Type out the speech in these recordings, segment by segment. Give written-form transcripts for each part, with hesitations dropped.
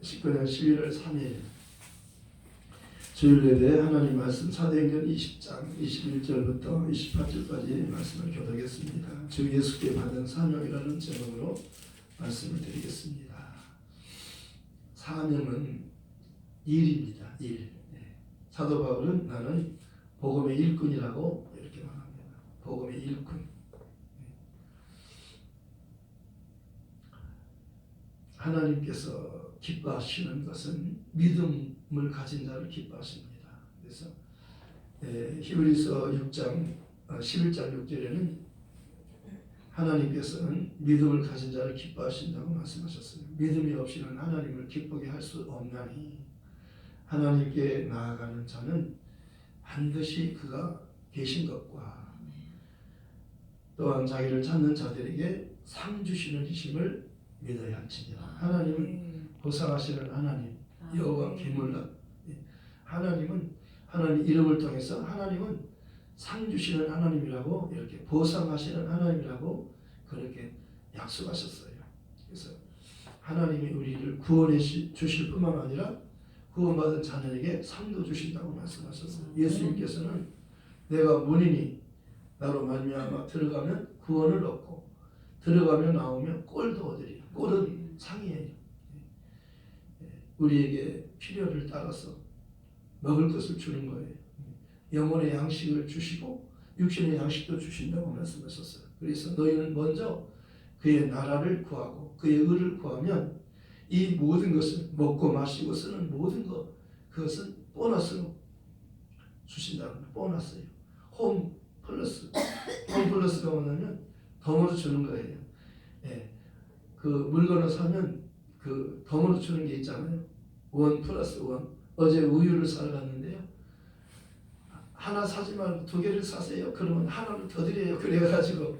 19년 11월 3일 주일 예배 하나님 말씀 사도행전 20장 21절부터 28절까지 말씀을 교독했습니다. 주 예수께 받은 사명이라는 제목으로 말씀을 드리겠습니다. 사명은 일입니다. 일. 사도 바울은 나는 복음의 일꾼이라고 이렇게 말합니다. 복음의 일꾼. 하나님께서 기뻐하시는 것은 믿음을 가진 자를 기뻐하십니다. 그래서 히브리서 6장 11장 6절에는 하나님께서는 믿음을 가진 자를 기뻐하신다고 말씀하셨어요. 믿음이 없이는 하나님을 기쁘게 할 수 없나니 하나님께 나아가는 자는 반드시 그가 계신 것과 또한 자기를 찾는 자들에게 상 주시는 이심을 믿어야 할지니라. 하나님은 보상하시는 하나님, 여호와 기물라. 하나님 이름을 통해서 하나님은 상 주시는 하나님이라고, 이렇게 보상하시는 하나님이라고 그렇게 약속하셨어요. 그래서 하나님이 우리를 구원해 주실 뿐만 아니라 구원받은 자녀에게 상도 주신다고 말씀하셨어요. 예수님께서는 내가 문이니 나로 말미암아 들어가면 구원을 얻고 들어가며 나오면 꼴도 얻으리라. 꼴은 상이에요. 우리에게 필요를 따라서 먹을 것을 주는 거예요. 영혼의 양식을 주시고 육신의 양식도 주신다고 말씀하셨어요. 그래서 너희는 먼저 그의 나라를 구하고 그의 의를 구하면 이 모든 것을 먹고 마시고 쓰는 모든 것, 그것은 보너스로 주신다는 거예요. 보너스예요. 홈 플러스. 홈 플러스가 뭐냐면 덤으로 주는 거예요. 그 물건을 사면 그 덤으로 주는 게 있잖아요. 1 플러스 1. 어제 우유를 사러 갔는데요. 하나 사지 말고 2개를 사세요. 그러면 하나를 더 드려요. 그래가지고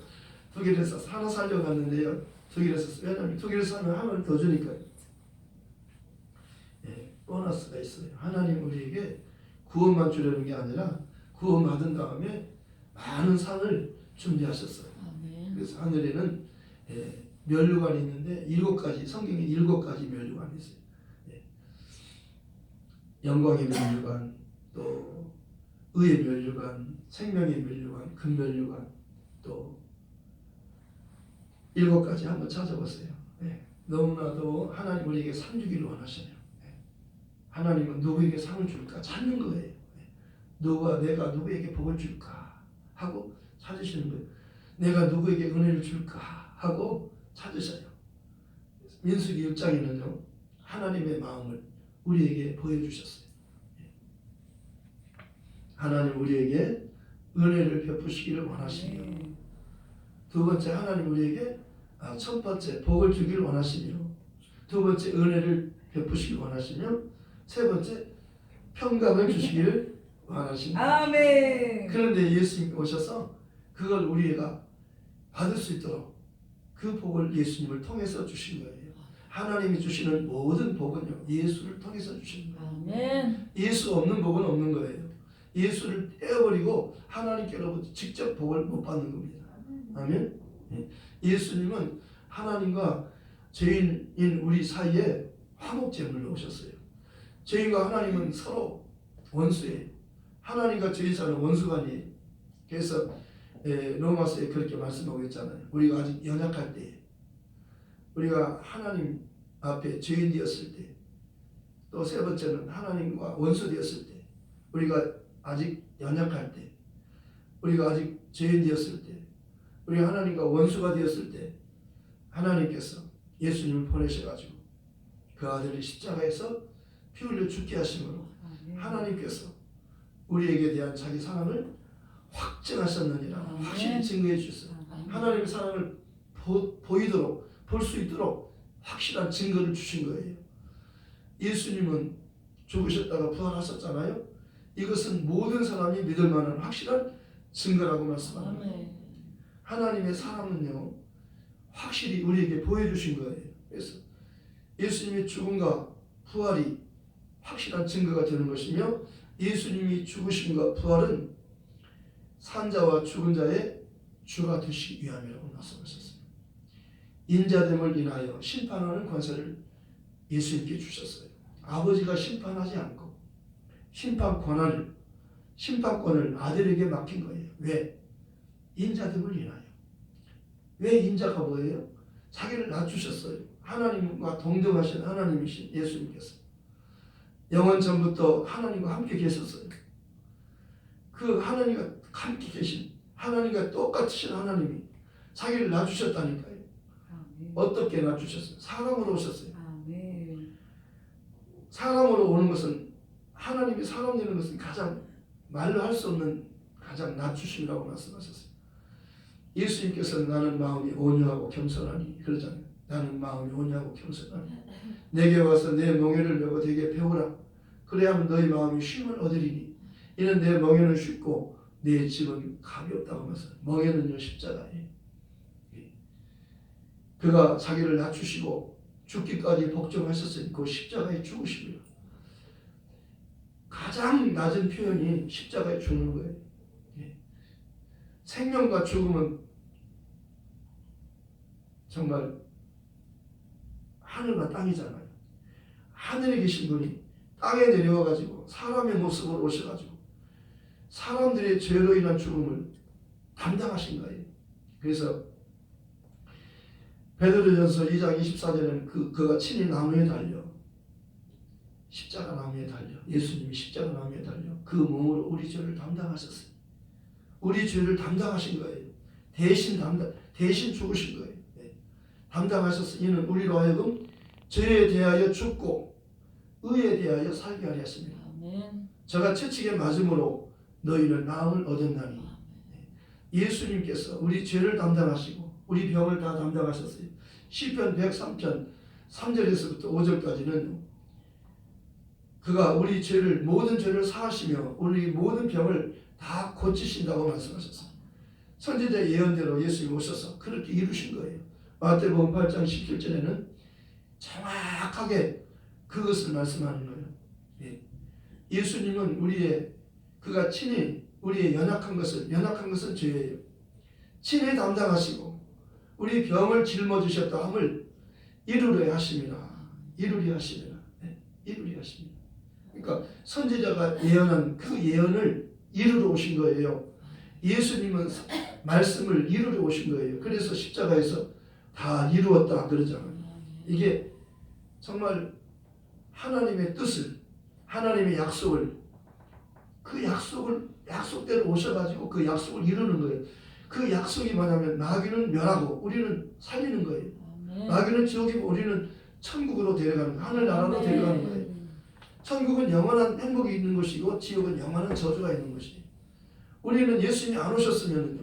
2개를 사서 하나 사려고 갔는데요. 2개를 샀어요. 왜냐하면 2개를 사면 하나를 더 주니까요. 보너스가 있어요. 하나님 우리에게 구원만 주려는 게 아니라 구원받은 다음에 많은 상을 준비하셨어요. 그래서 하늘에는 면류관이 있는데 7가지, 성경에 7가지 면류관이 있어요. 영광의 면류관, 또 의의 면류관, 생명의 면류관, 금면류관, 또 7가지 한번 찾아보세요. 너무나도 하나님 우리에게 상 주기를 원하시네요. 하나님은 누구에게 상을 줄까 찾는 거예요. 내가 누구에게 복을 줄까 하고 찾으시는 거예요. 내가 누구에게 은혜를 줄까 하고 찾으셔요. 민수기 6장에는요 하나님의 마음을 우리에게 보여주셨어요. 하나님 우리에게 은혜를 베푸시기를 원하시며, 두 번째 하나님 우리에게 첫 번째 복을 주기를 원하시며, 두 번째 은혜를 베푸시기를 원하시며, 세 번째 평강을 주시기를 원하십니다. 아멘. 그런데 예수님이 오셔서 그걸 우리가 받을 수 있도록 그 복을 예수님을 통해서 주신 거예요. 하나님이 주시는 모든 복은요 예수를 통해서 주시는 거예요. 아멘. 예수 없는 복은 없는 거예요. 예수를 떼어버리고 하나님께로부터 직접 복을 못 받는 겁니다. 아멘. 예수님은 하나님과 죄인인 우리 사이에 화목제물로 오셨어요. 죄인과 하나님은 서로 원수예요. 하나님과 죄인 사이는 원수관이에요. 그래서 로마서에 그렇게 말씀하고 있잖아요. 우리가 아직 연약할 때, 우리가 하나님 앞에 죄인 되었을 때, 또 세 번째는 하나님과 원수 되었을 때, 우리가 아직 연약할 때, 우리가 아직 죄인 되었을 때, 우리가 하나님과 원수가 되었을 때 하나님께서 예수님을 보내셔가지고 그 아들을 십자가에서 피 흘려 죽게 하심으로 하나님께서 우리에게 대한 자기 사랑을 확증하셨느니라 확실히 증거해 주셨어요. 하나님의 사랑을 보이도록 볼 수 있도록 확실한 증거를 주신 거예요. 예수님은 죽으셨다가 부활하셨잖아요. 이것은 모든 사람이 믿을 만한 확실한 증거라고 말씀합니다. 하나님의 사랑은요 확실히 우리에게 보여주신 거예요. 그래서 예수님의 죽음과 부활이 확실한 증거가 되는 것이며, 예수님이 죽으심과 부활은 산자와 죽은 자의 주가 되시기 위함이라고 말씀하셨습니다. 인자됨을 인하여 심판하는 권세를 예수님께 주셨어요. 아버지가 심판하지 않고 심판권을 아들에게 맡긴 거예요. 왜? 인자됨을 인하여. 왜 인자가 뭐예요? 자기를 낮추셨어요. 하나님과 동등하신 하나님이신 예수님께서 영원 전부터 하나님과 함께 계셨어요. 그 하나님과 함께 계신 하나님과 똑같으신 하나님이 자기를 낮추셨다니까요. 어떻게 낮추셨어요? 사람으로 오셨어요. 사람으로 오는 것은 하나님이 사람 되는 것은 가장 말로 할 수 없는 가장 낮추심이라고 말씀하셨어요. 예수님께서는 나는 마음이 온유하고 겸손하니 그러잖아요. 나는 마음이 온유하고 겸손하니 내게 와서 내 멍에를 메고 내게 배우라. 그래야만 너희 마음이 쉼을 얻으리니 이는 내 멍에는 쉽고 내 짐은 가볍다고 하면서 멍에는요 십자가예요. 그가 자기를 낮추시고 죽기까지 복종하셨으니 그 십자가에 죽으시고요. 가장 낮은 표현이 십자가에 죽는 거예요. 생명과 죽음은 정말 하늘과 땅이잖아요. 하늘에 계신 분이 땅에 내려와가지고 사람의 모습으로 오셔가지고 사람들의 죄로 인한 죽음을 담당하신 거예요. 그래서 베드로전서 2장 24절에는 그가 친히 나무에 달려 십자가 나무에 달려 예수님이 십자가 나무에 달려 그 몸으로 우리 죄를 담당하셨어요. 우리 죄를 담당하신 거예요. 대신 죽으신 거예요. 담당하셔서 이는 우리로 하여금 죄에 대하여 죽고 의에 대하여 살게 하려 하십니다. 저가 채찍에 맞음으로 너희는 나음을 얻었나니. 예수님께서 우리 죄를 담당하시고 우리 병을 다 담당하셨어요. 시편 103편 3절에서부터 5절까지는 그가 우리 죄를 모든 죄를 사하시며 우리 모든 병을 다 고치신다고 말씀하셨어요. 선지자 예언대로 예수님이 오셔서 그렇게 이루신 거예요. 마태복음 8장 17절에는 정확하게 그것을 말씀하는 거예요. 예수님은 그가 친히 우리의 연약한 것은 죄예요. 친히 담당하시고 우리 병을 짊어지셨다 함을 이루려 하심이라. 그러니까 선지자가 예언한 그 예언을 이루러 오신 거예요. 예수님은 말씀을 이루러 오신 거예요. 그래서 십자가에서 다 이루었다 그러잖아요. 이게 정말 하나님의 뜻을, 하나님의 약속을, 그 약속대로 오셔가지고 그 약속을 이루는 거예요. 그 약속이 뭐냐면 마귀는 멸하고 우리는 살리는 거예요. 마귀는 지옥이고 우리는 천국으로 데려가는 거예요. 하늘나라로 데려가는 거예요. 천국은 영원한 행복이 있는 것이고 지옥은 영원한 저주가 있는 것이에요. 우리는 예수님이 안 오셨으면요,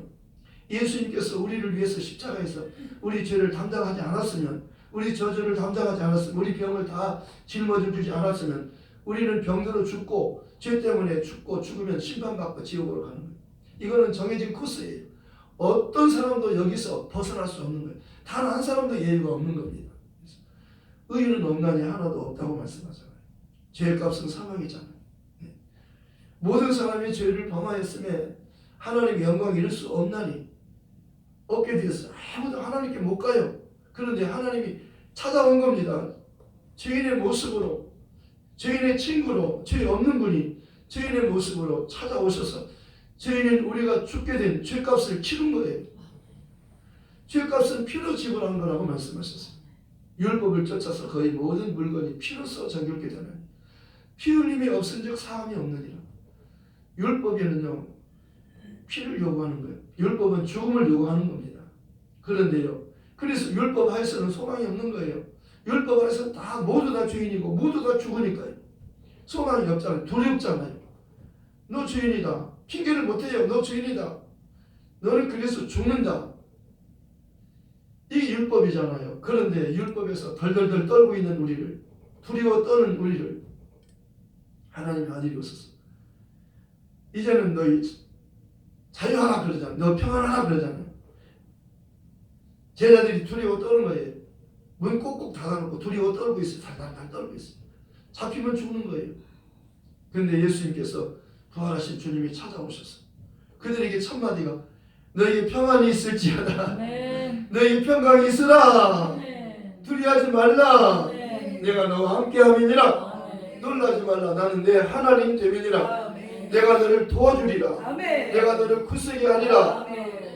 예수님께서 우리를 위해서 십자가에서 우리 죄를 담당하지 않았으면, 우리 저주를 담당하지 않았으면, 우리 병을 다 짊어져 주지 않았으면 우리는 병들어 죽고 죄 때문에 죽고 죽으면 심판받고 지옥으로 가는 거예요. 이거는 정해진 코스예요. 어떤 사람도 여기서 벗어날 수 없는 거예요. 단 한 사람도 예외가 없는 겁니다. 의인은 없나니 하나도 없다고 말씀하잖아요. 죄의 값은 사망이잖아요. 모든 사람이 죄를 범하였음에 하나님의 영광 이룰 수 없나니 없게 되었어요. 아무도 하나님께 못 가요. 그런데 하나님이 찾아온 겁니다. 죄인의 모습으로, 죄인의 친구로, 죄 없는 분이 죄인의 모습으로 찾아오셔서 죄인은 우리가 죽게 된 죄값을 치른 거예요. 죄값은 피로 지불한 거라고 말씀하셨어요. 율법을 쫓아서 거의 모든 물건이 피로써 정결게 되나니 피 흘림이 없은즉 사함이 없느니라. 율법에는요 피를 요구하는 거예요. 율법은 죽음을 요구하는 겁니다. 그런데요, 그래서 율법 하에서는 소망이 없는 거예요. 율법 하에서는 모두 다 죄인이고 모두 다 죽으니까요. 소망이 없잖아요. 두렵잖아요. 너 죄인이다. 핑계를 못해요. 너 죄인이다. 너는 그래서 죽는다. 이게 율법이잖아요. 그런데 율법에서 덜덜덜 떨고 있는 우리를, 두려워 떠는 우리를 하나님의 아들이 오셔서 이제는 너희 자유하라 그러잖아요. 너 평안하라 그러잖아요. 제자들이 두려워 떠는 거예요. 문 꼭꼭 닫아놓고 두려워 떨고 있어요. 달달달 떨고 있어요. 잡히면 죽는 거예요. 그런데 예수님께서 부활하신 주님이 찾아오셔서 그들에게 첫 마디가 너희에게 평안이 있을지어다. 네. 너희 평강이 있으라. 네. 두려워하지 말라. 네. 내가 너와 함께함이니라. 놀라지 말라. 나는 내 하나님 됨이니라. 내가 너를 도와주리라. 내가 너를 굳세게 하리라.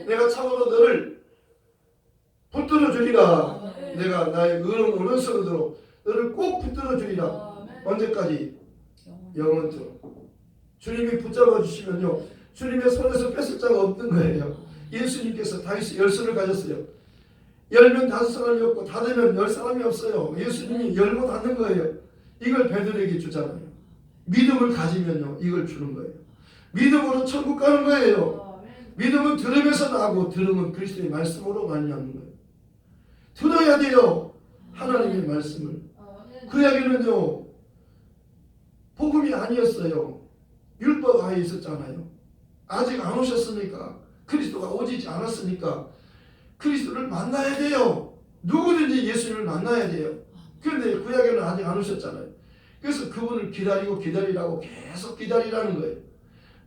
내가 참으로 너를 붙들어 주리라. 내가 나의 오른손으로 너를 꼭 붙들어 주리라. 언제까지? 영원토록. 주님이 붙잡아 주시면요, 주님의 손에서 뺏을 자가 없는 거예요. 예수님께서 다윗의 열쇠를 가졌어요. 열면 5사람이 없고 닫으면 10사람이 없어요. 예수님이 열고 닫는 거예요. 이걸 베드로에게 주잖아요. 믿음을 가지면요, 이걸 주는 거예요. 믿음으로 천국 가는 거예요. 믿음은 들음에서 나고 들음은 그리스도의 말씀으로 말미암는 거예요. 들어야 돼요, 하나님의 말씀을. 그 이야기는요, 복음이 아니었어요. 율법 아예 있었잖아요. 아직 안 오셨으니까, 그리스도가 오지지 않았으니까 그리스도를 만나야 돼요. 누구든지 예수님을 만나야 돼요. 그런데 그 이야기는 아직 안 오셨잖아요. 그래서 그분을 기다리라고 계속 기다리라는 거예요.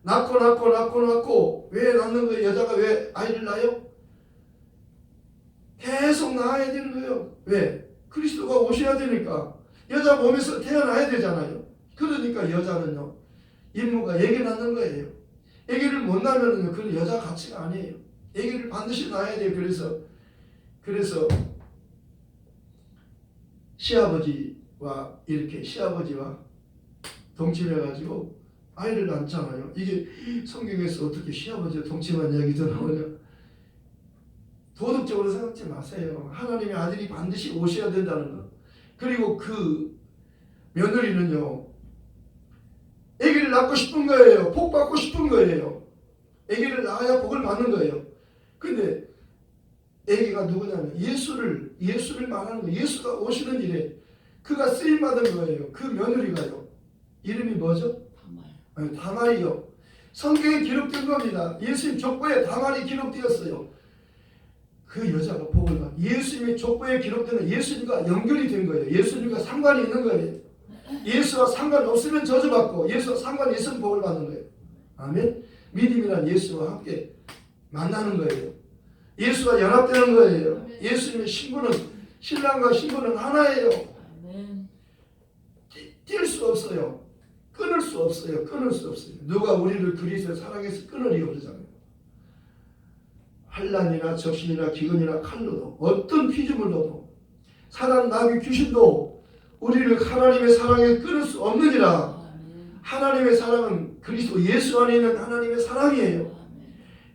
낳고 왜 낳는 거예요? 여자가 왜 아이를 낳아요? 계속 낳아야 되는 거예요. 왜? 그리스도가 오셔야 되니까. 여자 몸에서 태어나야 되잖아요. 그러니까 여자는요, 임무가 아기 낳는 거예요. 아기를 못 낳으면 그건 여자 가치가 아니에요. 아기를 반드시 낳아야 돼요. 그래서 시아버지와 동침해가지고 아이를 낳잖아요. 이게 성경에서 어떻게 시아버지와 동침한 이야기도 나오냐? 도덕적으로 생각지 마세요. 하나님의 아들이 반드시 오셔야 된다는 거. 그리고 그 며느리는요, 아기를 낳고 싶은 거예요. 복 받고 싶은 거예요. 아기를 낳아야 복을 받는 거예요. 근데 아기가 누구냐면 예수를 말하는 거예요. 예수가 오시는 일에 그가 쓰임 받은 거예요. 그 며느리가요. 이름이 뭐죠? 다말이요. 성경에 기록된 겁니다. 예수님 족보에 다말이 기록되었어요. 그 여자가 복을 받. 예수님의 족보에 기록되는 예수님과 연결이 된 거예요. 예수님과 상관이 있는 거예요. 예수와 상관이 없으면 저주받고 예수와 상관이 있으면 복을 받는 거예요. 아멘. 믿음이란 예수와 함께 만나는 거예요. 예수와 연합되는 거예요. 예수님의 신부는, 신랑과 신부는 하나예요. 뛸 수 없어요. 끊을 수 없어요. 누가 우리를 그리스도의 사랑해서 끊으리요 그러잖아요. 환난이나 적신이나 기근이나 칼로도 어떤 피조물로도 사단 나귀 귀신도 우리를 하나님의 사랑에 끊을 수 없느니라. 하나님의 사랑은 그리스도 예수 안에 있는 하나님의 사랑이에요.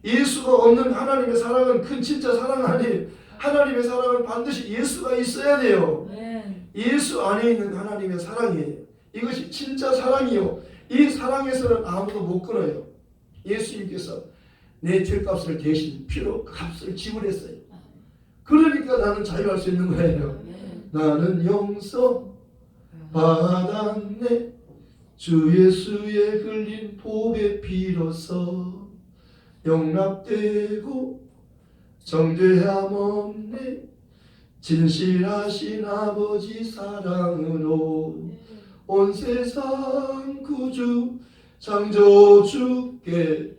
예수가 없는 하나님의 사랑은 큰 진짜 사랑 아니에요. 하나님의 사랑은 반드시 예수가 있어야 돼요. 예수 안에 있는 하나님의 사랑이에요. 이것이 진짜 사랑이요. 이 사랑에서는 아무도 못 끊어요. 예수님께서 내 죄값을 대신 피로 값을 지불했어요. 그러니까 나는 자유할 수 있는 거예요. 나는 용서 받았네. 주 예수의 흘린 보배 피로서 용납되고 정죄함 없네. 진실하신 아버지 사랑으로 온 세상 구주 창조주께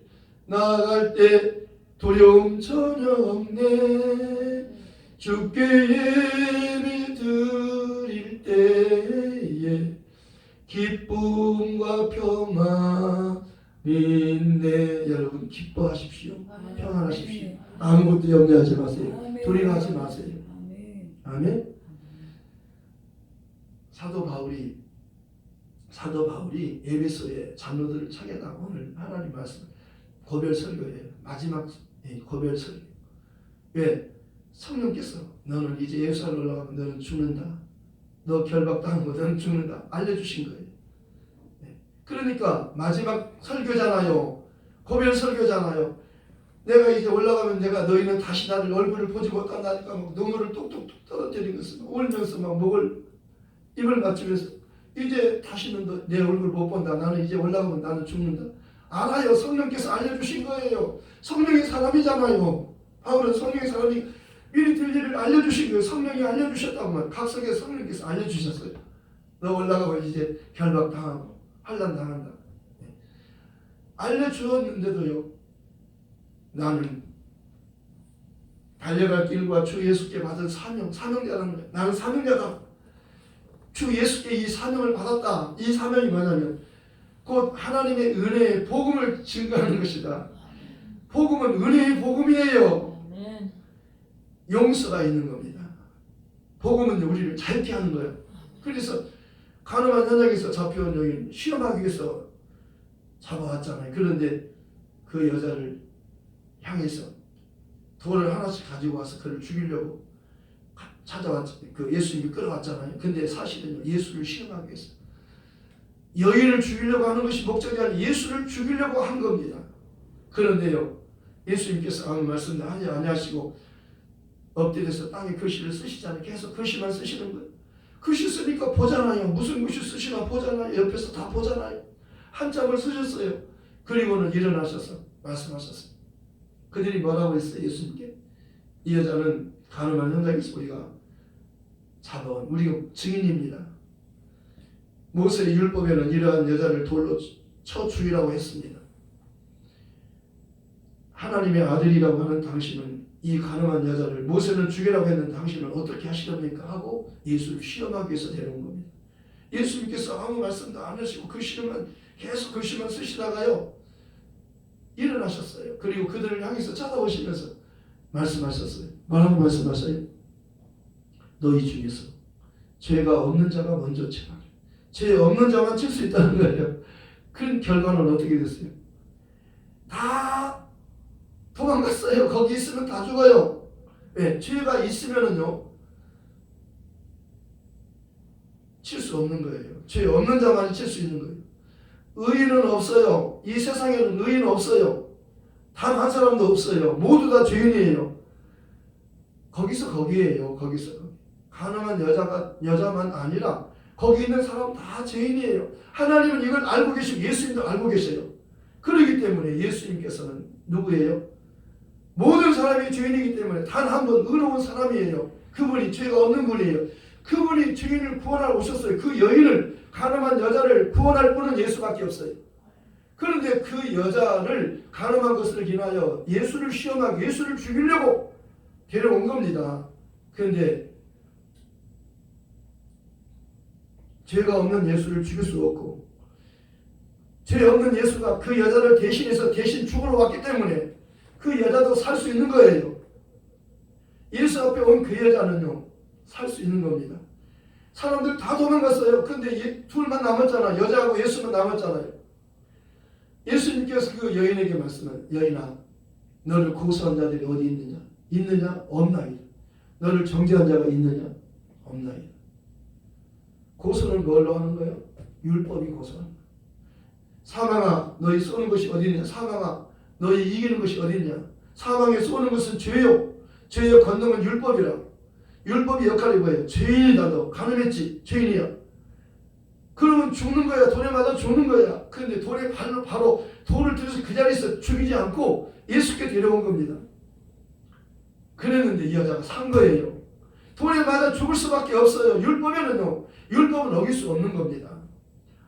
나아갈 때 두려움 전혀 없네. 주께 예배 드릴 때에 기쁨과 평안인데 여러분 기뻐하십시오. 평안하십시오. 아무것도 염려하지 마세요. 두려워하지 마세요. 아멘. 사도 바울이 에베소의 장로들을 찾아다 오늘 하나님 말씀 고별 설교예요. 마지막 고별 설교. 왜? 성령께서 너는 이제 예루살렘 올라가면 너는 죽는다. 너 결박당한 거 너는 죽는다. 알려주신 거예요. 그러니까 마지막 설교잖아요. 고별 설교잖아요. 내가 이제 올라가면 너희는 다시 나를 얼굴을 보지 못한다니까 막 눈물을 뚝뚝뚝 떨어뜨리는 것을 울면서 막 목을 입을 맞추면서 이제 다시는 내 얼굴 못 본다. 나는 이제 올라가면 나는 죽는다. 알아요. 성령께서 알려주신 거예요. 성령이 사람이잖아요. 바울은 성령의 사람이 미리 될 일을 알려주신 거예요. 성령이 알려주셨다고 말. 각성에 성령께서 알려주셨어요. 너 올라가면 이제 결박당하고 환난당한다. 알려주었는데도요. 나는 달려갈 길과 주 예수께 받은 사명자라는 거예요. 나는 사명자다. 주 예수께 이 사명을 받았다. 이 사명이 뭐냐면 곧 하나님의 은혜의 복음을 증거하는 것이다. 복음은 은혜의 복음이에요. 용서가 있는 겁니다. 복음은 우리를 자유케 하는 거예요. 그래서 가늠한 현장에서 잡혀온 여인 시험하기 위해서 잡아왔잖아요. 그런데 그 여자를 향해서 돌을 하나씩 가지고 와서 그를 죽이려고 찾아왔죠. 그 예수님이 끌어왔잖아요. 근데 사실은 예수를 시험하기 위해서 여인을 죽이려고 하는 것이 목적이 아니라 예수를 죽이려고 한 겁니다. 그런데요, 예수님께서 아무 말씀도 하지 아니하시고 엎드려서 땅에 글씨를 쓰시잖아요. 계속 글씨만 쓰시는 거예요. 글씨 쓰니까 보잖아요. 무슨 글씨 쓰시나 보잖아요. 옆에서 다 보잖아요. 한참을 쓰셨어요. 그리고는 일어나셔서 말씀하셨어요. 그들이 뭐라고 했어요? 예수님께 이 여자는 가늠한 현장에서 우리가 잡아온 우리가 증인입니다. 모세의 율법에는 이러한 여자를 돌로 쳐 죽이라고 했습니다. 하나님의 아들이라고 하는 당신은 이 가늠한 여자를 모세는 죽이라고 했는데 당신은 어떻게 하시렵니까? 하고 예수를 시험하기 위해서 데려온 겁니다. 예수님께서 아무 말씀도 안 하시고 글씨만 계속 글씨만 쓰시다가요 일어나셨어요. 그리고 그들을 향해서 쳐다보시면서 말씀하셨어요. 뭐라고 말씀하세요? 너희 중에서 죄가 없는 자가 먼저 치라. 죄 없는 자만 칠 수 있다는 거예요. 그 결과는 어떻게 됐어요? 다 도망갔어요. 거기 있으면 다 죽어요. 네, 죄가 있으면은요 칠 수 없는 거예요. 죄 없는 자만 칠 수 있는 거예요. 의인은 없어요. 이 세상에는 의인 없어요. 단 한 사람도 없어요. 모두 다 죄인이에요. 거기서 거기에요. 거기서 가늠한 여자만 아니라 거기 있는 사람 다 죄인이에요. 하나님은 이걸 알고 계시고 예수님도 알고 계세요. 그렇기 때문에 예수님께서는 누구예요? 모든 사람이 죄인이기 때문에 단 한 분 의로운 사람이에요. 그분이 죄가 없는 분이에요. 그분이 죄인을 구원하러 오셨어요. 그 여인을 가늠한 여자를 구원할 분은 예수밖에 없어요. 그런데 그 여자를 가늠한 것을 인하여 예수를 시험하고 예수를 죽이려고 데려온 겁니다. 그런데 죄가 없는 예수를 죽일 수 없고 죄 없는 예수가 그 여자를 대신해서 대신 죽으러 왔기 때문에 그 여자도 살 수 있는 거예요. 예수 앞에 온 그 여자는요 살 수 있는 겁니다. 사람들 다 도망갔어요. 근데 둘만 남았잖아. 여자하고 예수만 남았잖아요. 예수님께서 그 여인에게 말씀한 여인아 너를 고소한 자들이 어디 있느냐? 있느냐? 없나이다. 너를 정죄한 자가 있느냐? 없나이다. 고소는 뭘로 하는 거예요? 율법이 고소하는 거예요. 사망아 너희 쏘는 것이 어디 있느냐? 사망아 너희 이기는 것이 어디 있냐? 사망에 쏘는 것은 죄요. 죄의 권능은 율법이라. 율법의 역할이 뭐예요? 죄인이다. 너 가늠했지? 죄인이야. 그러면 죽는 거야. 돌에 맞아 죽는 거야. 그런데 돌에 바로 돌을 들여서 그 자리에서 죽이지 않고 예수께 데려온 겁니다. 그랬는데 이 여자가 산 거예요. 돌에 맞아 죽을 수밖에 없어요. 율법에는요. 율법을 어길 수 없는 겁니다.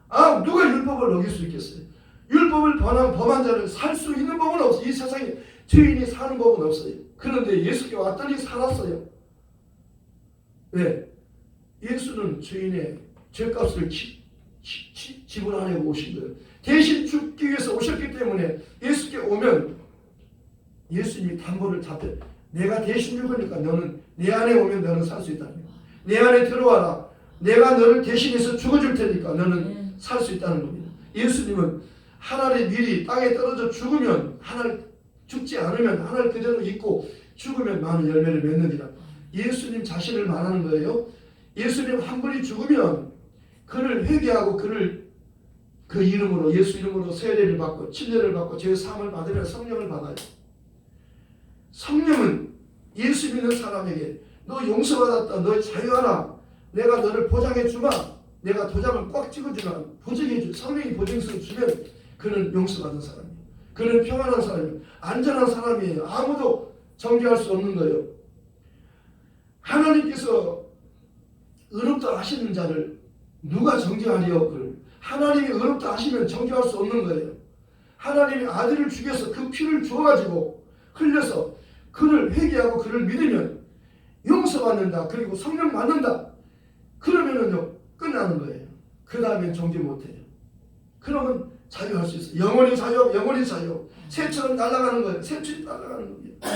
아 누가 율법을 어길 수 있겠어요? 율법을 범한 자를 살 수 있는 법은 없어요. 이 세상에 죄인이 사는 법은 없어요. 그런데 예수께 왔더니 살았어요. 왜? 예수는 죄인의 죄값을 지불하려고 오신 거예요. 대신 죽기 위해서 오셨기 때문에 예수께 오면 예수님이 담보를 잡혀 내가 대신 죽으니까 너는 내 안에 오면 너는 살 수 있다는 거예요. 내 안에 들어와라. 내가 너를 대신해서 죽어줄 테니까 너는 살 수 있다는 겁니다. 예수님은 하늘의 밀이 땅에 떨어져 죽으면 하늘 죽지 않으면 하늘 그대로 있고 죽으면 많은 열매를 맺느니라. 예수님 자신을 말하는 거예요. 예수님 한 분이 죽으면 그를 회개하고 그를 그 이름으로 예수 이름으로 세례를 받고 침례를 받고 죄 사함을 받으면 성령을 받아요. 성령은 예수 믿는 사람에게 너 용서받았다. 너 자유하라. 내가 너를 보장해 주마. 내가 도장을 꽉 찍어주면 보증해 주. 성령이 보증서를 주면 그는 용서받은 사람이에요. 그는 평안한 사람이에요. 안전한 사람이에요. 아무도 정죄할 수 없는 거예요. 하나님께서 의롭다 하시는 자를 누가 정죄하리요? 하나님이 의롭다 하시면 정죄할 수 없는 거예요. 하나님이 아들을 죽여서 그 피를 주어가지고 흘려서 그를 회개하고 그를 믿으면 용서받는다. 그리고 성령 받는다. 그러면은요 끝나는 거예요. 그 다음엔 정죄 못해요. 그러면 자유할 수 있어요. 영원히 자유, 영원히 자유. 새처럼 날아가는 거예요. 새처럼 날아가는 겁니다.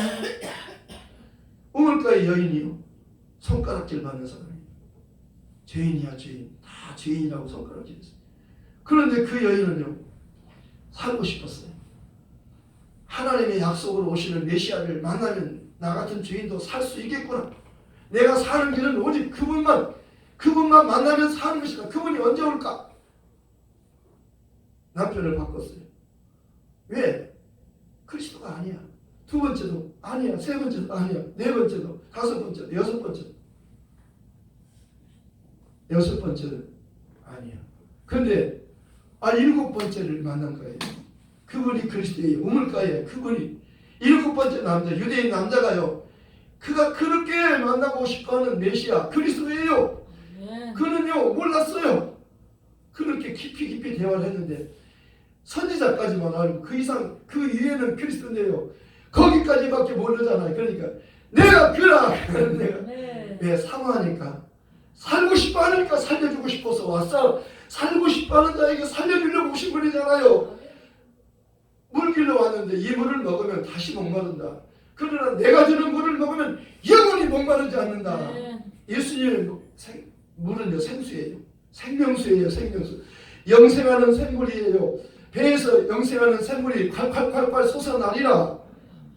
우물가의 여인이요, 손가락질 받는 사람이에요. 죄인이야 죄인. 다 죄인이라고 손가락질 했어요. 그런데 그 여인은요, 살고 싶었어요. 하나님의 약속으로 오시는 메시아를 만나면 나 같은 죄인도 살 수 있겠구나. 내가 사는 길은 오직 그분만 만나면 사는 것이다. 그분이 언제 올까? 남편을 바꿨어요. 왜? 그리스도가 아니야. 두 번째도 아니야. 세 번째도 아니야. 네 번째도, 다섯 번째도, 여섯 번째도. 여섯 번째는 아니야. 근데 일곱 번째를 만난 거예요. 그분이 그리스도예요. 우물가에 그분이 일곱 번째 남자, 유대인 남자가요, 그가 그렇게 만나고 싶어하는 메시아 그리스도예요. 그는요 몰랐어요. 그렇게 깊이 대화를 했는데 선지자까지만 알고 그 이상 그 위에는 그리스도인데요, 거기까지밖에 모르잖아요. 그러니까 내가 내가 왜 사모하니까, 살고 싶어하니까 살려주고 싶어서 왔어. 살고 싶어하는 자에게 살려주려고 오신 분이잖아요. 물길로 왔는데 이 물을 먹으면 다시 목마른다. 그러나 내가 주는 물을 먹으면 영원히 목마르지 않는다. 예수님의 물은요 생수예요. 생명수예요. 생명수. 영생하는 샘물이에요. 배에서 영생하는 샘물이 콸콸콸콸 솟아나리라.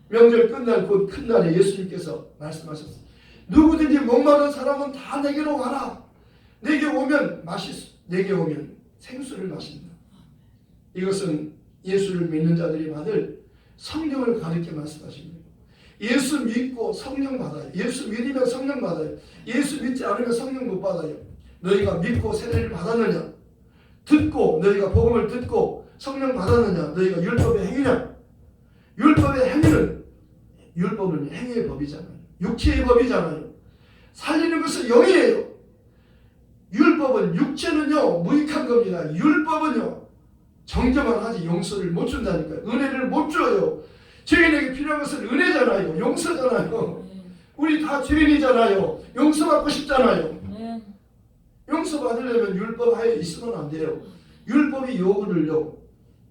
명절 끝날 곧 큰 날에 예수님께서 말씀하셨어요. 누구든지 목마른 사람은 다 내게로 와라. 내게 오면 내게 오면 생수를 마신다. 이것은 예수를 믿는 자들이 받을 성령을 가리켜 말씀하신 거예요. 예수 믿고 성령 받아요. 예수 믿으면 성령 받아요. 예수 믿지 않으면 성령 못 받아요. 너희가 믿고 세례를 받았느냐? 듣고 너희가 복음을 듣고 성령 받았느냐? 너희가 율법의 행위냐? 율법의 행위는, 율법은 행위의 법이잖아요. 육체의 법이잖아요. 살리는 것은 영이에요. 율법은, 육체는요 무익한 겁니다. 율법은요 정죄만 하지 용서를 못 준다니까요. 은혜를 못 줘요. 죄인에게 필요한 것은 은혜잖아요. 용서잖아요. 우리 다 죄인이잖아요. 용서받고 싶잖아요. 용서받으려면 율법 하에 있으면 안 돼요. 율법이 요구를요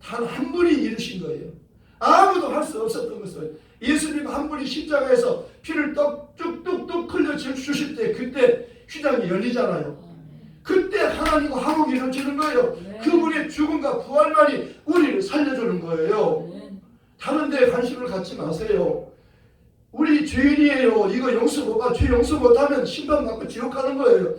단 한 분이 이루신 거예요. 아무도 할 수 없었던 것을 예수님 한 분이 십자가에서 피를 뚝뚝뚝 흘려 주실 때, 그때 휘장이 열리잖아요. 그때 하나님과 화목이 이루어지는 거예요. 그분의 죽음과 부활만이 우리를 살려주는 거예요. 다른 데 관심을 갖지 마세요. 우리 죄인이에요. 이거 용서 못하면, 죄 용서 못하면 심판받고 지옥 가는 거예요.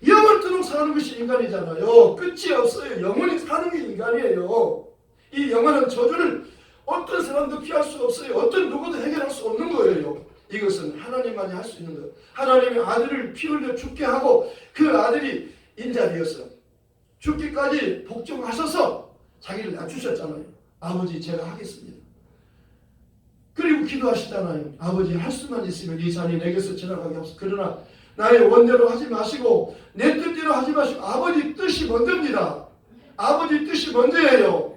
영원토록 사는 것이 인간이잖아요. 끝이 없어요. 영원히 사는 게 인간이에요. 이 영원한 저주를 어떤 사람도 피할 수 없어요. 어떤 누구도 해결할 수 없는 거예요. 이것은 하나님만이 할 수 있는 거예요. 하나님의 아들을 피 흘려 죽게 하고 그 아들이 인자되어서 죽기까지 복종하셔서 자기를 낮추셨잖아요. 아버지 제가 하겠습니다. 그리고 기도하시잖아요. 아버지 할 수만 있으면 이 잔이 내게서 지나가게 하소서. 그러나 나의 원대로 하지 마시고 내 뜻대로 하지 마시고 아버지 뜻이 먼저입니다. 아버지 뜻이 먼저예요.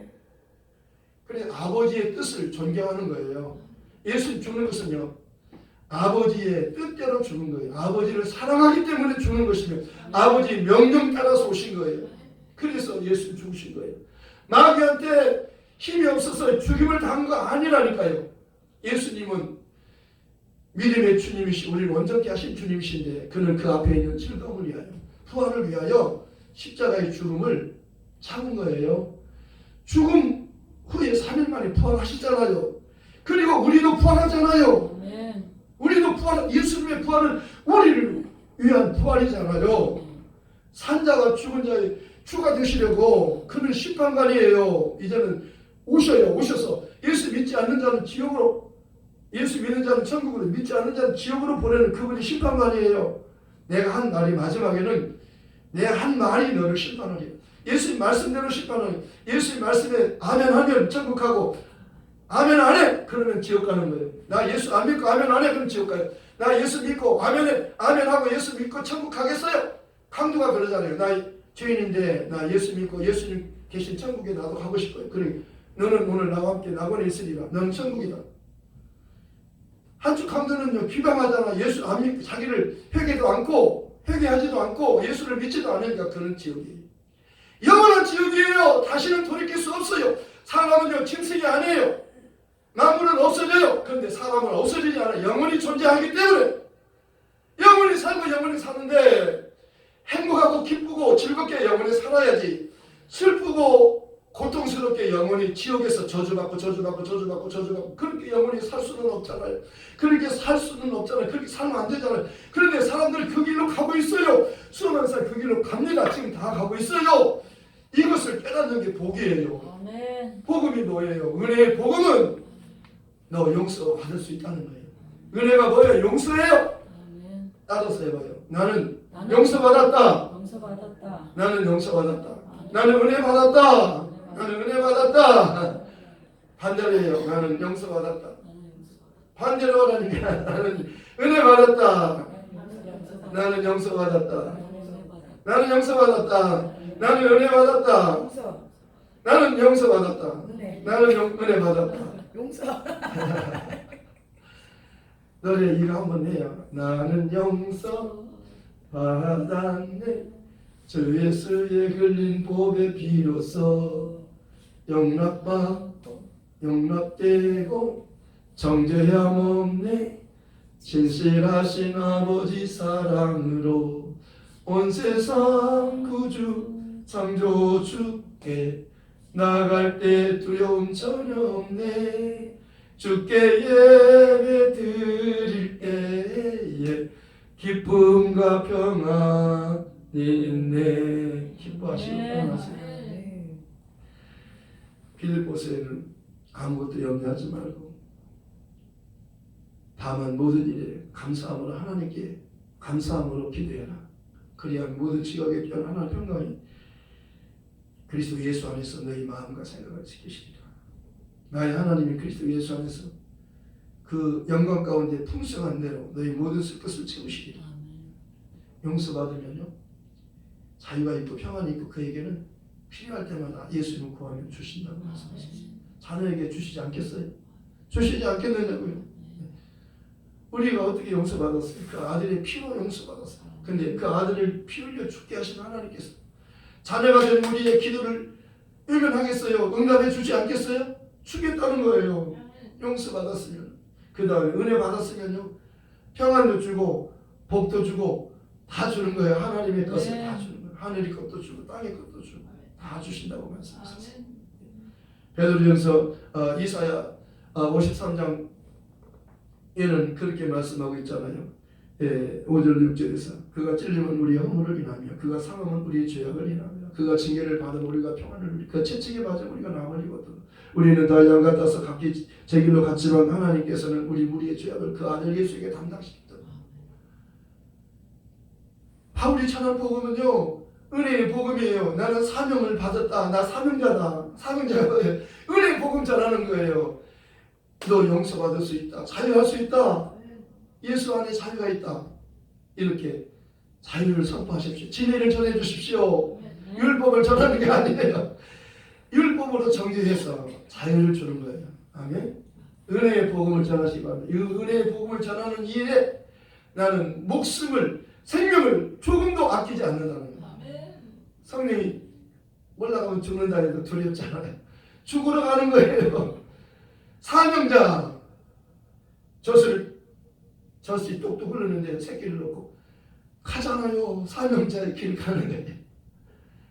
그래 아버지의 뜻을 존경하는 거예요. 예수 죽는 것은요 아버지의 뜻대로 죽은 거예요. 아버지를 사랑하기 때문에 죽는 것이며 아버지 명령 따라서 오신 거예요. 그래서 예수 죽으신 거예요. 마귀한테 힘이 없어서 죽임을 당한 거 아니라니까요. 예수님은 믿음의 주님이시, 우리를 온전케 하신 주님이신데 그는 그 앞에 있는 즐거움을 위하여, 부활을 위하여 십자가의 죽음을 참은 거예요. 죽음 후에 3일 만에 부활하시잖아요. 그리고 우리도 부활하잖아요. 우리도 예수님의 부활은 우리를 위한 부활이잖아요. 산자가 죽은 자의 주가 되시려고 그는 심판관이에요. 이제는 오셔서 예수 믿지 않는 자는 지옥으로, 예수 믿는 자는 천국으로, 믿지 않는 자는 지옥으로 보내는 그분이 심판관이에요. 내가 한 말이 마지막에는 내 한 말이 너를 심판하리라. 예수님 말씀대로 심판하니, 예수님 말씀에 아멘하면 천국하고 아멘 안 해? 그러면 지옥 가는 거예요. 나 예수 안 믿고 아멘 안 해? 그럼 지옥 가요. 나 예수 믿고 아멘해, 아멘하고 예수 믿고 천국 가겠어요? 강도가 그러잖아요. 나 죄인인데 나 예수 믿고 예수님 계신 천국에 나도 가고 싶어요. 그래 너는 오늘 나와 함께 낙원에 있으리라. 너는 천국이다. 한쪽 강도는요 비방하잖아. 예수 안 믿고 자기를 회개도 않고 회개하지도 않고 예수를 믿지도 않으니까 그런 지옥이에요. 영원한 지옥이에요. 다시는 돌이킬 수 없어요. 사람은요 짐승이 아니에요. 만물은 없어져요. 그런데 사람은 없어지지 않아요. 영원히 존재하기 때문에 영원히 살고 영원히 사는데 행복하고 기쁘고 즐겁게 영원히 살아야지 슬프고 고통스럽게 영원히 지옥에서 저주받고 그렇게 영원히 살 수는 없잖아요. 그렇게 살 수는 없잖아요. 그렇게 살면 안 되잖아요. 그런데 사람들이 그 길로 가고 있어요. 수많은 사람 그 길로 갑니다. 지금 다 가고 있어요. 이것을 깨닫는 게 복이에요. 아멘. 복음이 뭐예요? 은혜의 복음은 너 용서 받을 수 있다는 거예요. 은혜가 뭐예요? 용서예요. 아멘. 따라서 해봐요. 나는 용서받았다. 용서받았다. 나는 용서받았다. 나는 은혜 받았다. 나는 은혜 받았다. 반대로 해요. 나는 용서받았다. 반대로 하라니까. 나는 은혜 받았다. 나는 용서받았다. 나는 용서받았다. 나는 은혜 받았다. 용서. 나는 용서받았다. 은혜. 나는 은혜 받았다. 용서. 노래 이거 한번 해요. 나는 용서 받았네. 주 예수의 흘린 보배 비로소 용납되고 정죄함 없네. 진실하신 아버지 사랑으로 온 세상 구주 창조주께 나갈 때 두려움 전혀 없네. 주께 예배 드릴 때에 기쁨과 평안이 있네. 기뻐하시고 평안하세요. 빌립보서에는 아무것도 염려하지 말고 다만 모든 일에 감사함으로 하나님께 감사함으로 기도해라. 그래야 모든 지각에 뛰어난 하나님 평강이 그리스도 예수 안에서 너희 마음과 생각을 지키시리라. 나의 하나님이 그리스도 예수 안에서 그 영광 가운데 풍성한 대로 너희 모든 것을 채우시리라. 용서받으면요 자유가 있고 평안이 있고 그에게는 필요할 때마다 예수님을 구하면 주신다고 말씀하셨습니다. 자녀에게 주시지 않겠어요? 주시지 않겠느냐고요. 우리가 어떻게 용서받았어요? 그 아들의 피로 용서받았어요. 근데 그 아들을 피 흘려 죽게 하신 하나님께서 자녀가 된 우리의 기도를 응답하겠어요? 응답해 주지 않겠어요? 주겠다는 거예요. 용서받았으면. 그 다음에 은혜 받았으면요 평안도 주고 복도 주고 다 주는 거예요. 하나님의 것을 다 주는 거예요. 하늘의 것도 주고 땅의 것도 주고 다 주신다고 말씀하셨어요. 베드로전서 이사야 53장에는 그렇게 말씀하고 있잖아요. 5절 6절에서 그가 찔림은 우리의 허물을 인하며 그가 상함은 우리의 죄악을 인하며 그가 징계를 받은 우리가 평안을 누리 그가 채찍에 맞아 우리가 나음을 입었다. 우리는 다 양 같아서 각기 제 길로 갔지만 하나님께서는 우리 무리의 죄악을 그 아들 예수에게 담당시켰다. 바울이 전한 복음은요 은혜의 복음이에요. 나는 사명을 받았다. 나 사명자다. 사명자가 뭐예요? 은혜의 복음 전하는 거예요. 너 용서받을 수 있다. 자유할 수 있다. 예수 안에 자유가 있다. 이렇게 자유를 선포하십시오. 진리를 전해 주십시오. 율법을 전하는 게 아니에요. 율법으로 정죄해서 자유를 주는 거예요. 아멘. 은혜의 복음을 전하시기 바랍니다. 이 은혜의 복음을 전하는 일에 나는 목숨을 생명을 조금도 아끼지 않는다는 거예요. 성령이 올라가면 죽는다 해도 두렵잖아요. 죽으러 가는 거예요. 사명자 젖이 똑똑 흐르는데 새끼를 놓고 가잖아요. 사명자의 길 가는 거예요.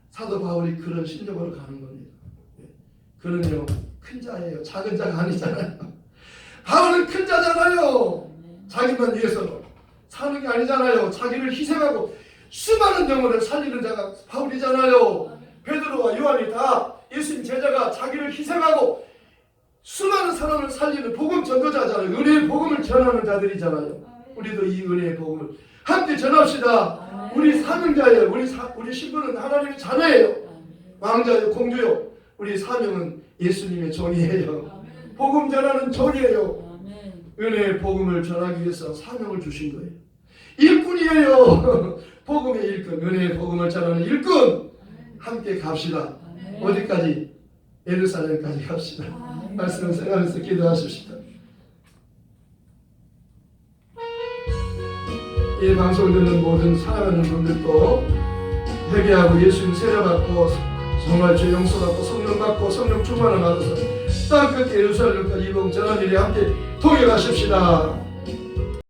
사도 바울이 그런 심정으로 가는 겁니다. 그는요 큰 자예요. 작은 자가 아니잖아요. 바울은 큰 자잖아요. 자기만 위해서 사는 게 아니잖아요. 자기를 희생하고 수많은 영혼을 살리는 자가 바울이잖아요. 베드로와 요한이 다 예수님 제자가 자기를 희생하고 수많은 사람을 살리는 복음 전도자잖아요. 은혜의 복음을 전하는 자들이잖아요. 우리도 이 은혜의 복음을 함께 전합시다. 우리 사명자예요. 우리 신분은 하나님의 자녀예요. 왕자요 공주요. 우리 사명은 예수님의 종이에요. 복음 전하는 종이에요. 은혜의 복음을 전하기 위해서 사명을 주신 거예요. 일꾼이에요. 복음의 일꾼, 은혜의 복음을 전하는 일꾼. 함께 갑시다. 어디까지? 예루살렘까지 갑시다. 말씀을 생각하면서 기도하십시다. 이 방송을 듣는 모든 사랑하는 분들도 회개하고 예수님 세례받고 정말 죄 용서받고 성령 받고 성령 충만을 받아서 땅끝 예루살렘까지 이봉 전한 일에 함께 통일하십시다.